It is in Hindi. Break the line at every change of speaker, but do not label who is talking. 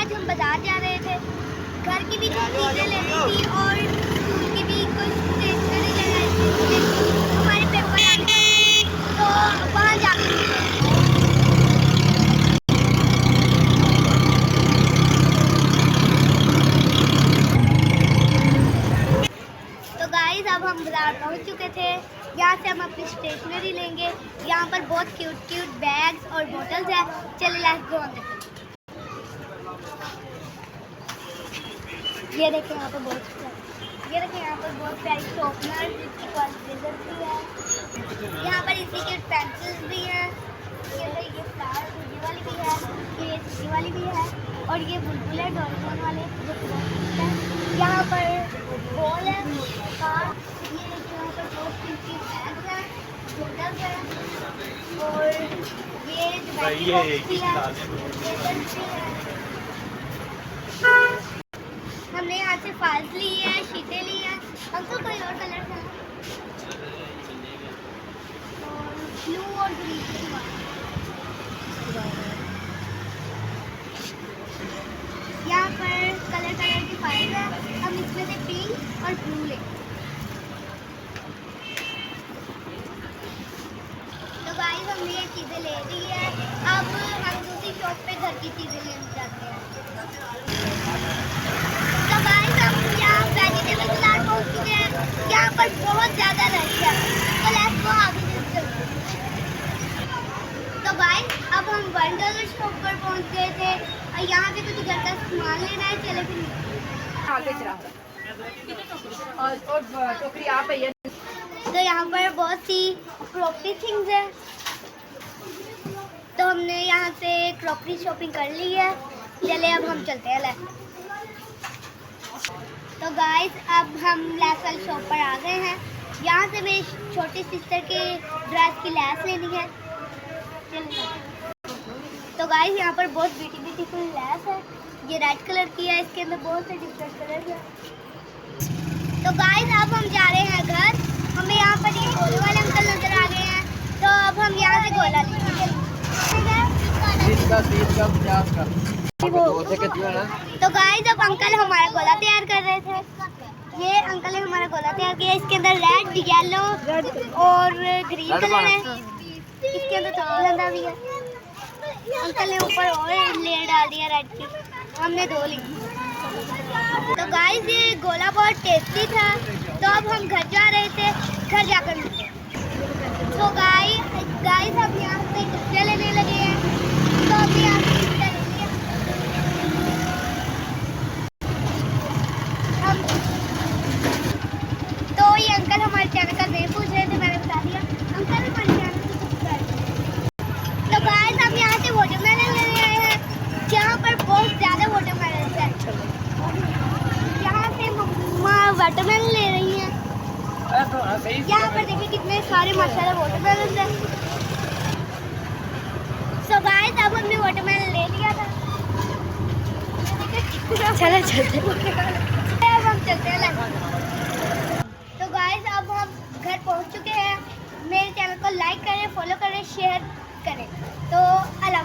आज हम बाजार जा रहे थे, घर की भी कुछ चीज़ें लेनी थी और स्कूल की भी कुछ स्टेशनरी लेनी थी। हमारे पेपर आने थे तो वहाँ जाकर तो गाइस अब हम बाजार पहुँच चुके थे। यहाँ से हम अपनी स्टेशनरी लेंगे। यहाँ पर बहुत क्यूट बैग्स और बोतल्स हैं। चलिए लेट्स गो ऑन। ये देखिए यहाँ पर बहुत प्यारी शॉर्पनर जिसकी क्वालिटी भी है। यहाँ पर इसी के पेंसिल्स भी हैं। ये फ्लावर ये वाली भी है, ये छोटी वाली भी है और ये बुलबुल है डोरेमोन वाले जो बहुत है। यहाँ पर बॉल है कार, ये यहाँ पर बहुत क्यूट बैग है, बोतल्स है और ये हमने यहाँ से फाइल्स ली है, शीटें ली है। अंकल कोई और कलर है और ब्लू और ग्रीन। यहाँ पर कलर की फाइल है। हम इसमें से पिंक और ब्लू लें। तो गाइस हमने ये चीज़ें ले ली है। अब हम दूसरी शॉप पे घर की चीज़ें लेने जाते हैं। तो गाइस हम यहाँ वेजिटेबल बाजार पहुँच चुके हैं। यहाँ पर बहुत ज़्यादा रश है तो लेट्स गो आगे चलते हैं। तो गाइस अब हम $1 शॉप पर पहुँच गए थे और यहाँ से कुछ घर का सामान लेना है। चले फिर
आगे चला और टोकरी आप है।
तो यहाँ पर बहुत सी क्रॉकरी थिंग्स है तो हमने यहाँ से क्रॉकरी शॉपिंग कर ली है। चले अब हम चलते हैं। तो गाइस अब हम लेस वाली शॉप पर आ गए हैं। यहाँ से मेरी छोटी सिस्टर के ड्रेस की लेस लेनी है। तो गाइस यहाँ पर बहुत ब्यूटीफुल लेस है। ये रेड कलर की है, इसके अंदर बहुत से डिफरेंट कलर है। तो गाइस अब हम जा रहे हैं घर। हमें यहाँ पर ये गोले वाले अंकल नजर आ गए हैं तो अब हम यहाँ से गोला लेंगे। तो गाइस अब अंकल हमारा गोला तैयार कर रहे थे। ये अंकल ने हमारा गोला तैयार किया। इसके अंदर रेड, येलो और ग्रीन कलर है। इसके अंदर थोड़ा भी है। अंकल ने ऊपर और लेयर डाल दिया रेड की। हमने 2 ली। तो गाइस ये गोला बहुत टेस्टी था तो अब हम घर जा रहे थे। घर जाकर मिलते हैं। तो गाइस अब यहाँ से कुर्सियाँ लेने लगे हैं। तो अभी यहाँ से कुर्सियाँ ले लिया हम। तो ये अंकल हमारे चैनल का नेम पूछ रहे थे, मैंने बता दिया। अंकल हमारे चैनल को सब्सक्राइब करें। तो गाइस हम यहाँ से वाटरमेलन लेने आए हैं। यहाँ पर बहुत ज़्यादा वाटरमेलन है। यहाँ से मम्मा वाटरमेलन ले रही हैं। यहाँ पर देखिए कितने सारे माशाल्लाह वाटरमेलन हैं। सो गाइस अब हमने वाटरमेलन ले लिया था। चलते अब हम चलते हैं। तो गाइस अब हम घर पहुँच चुके हैं। मेरे चैनल को लाइक करें, फॉलो करें, शेयर करें। तो अल्लाह।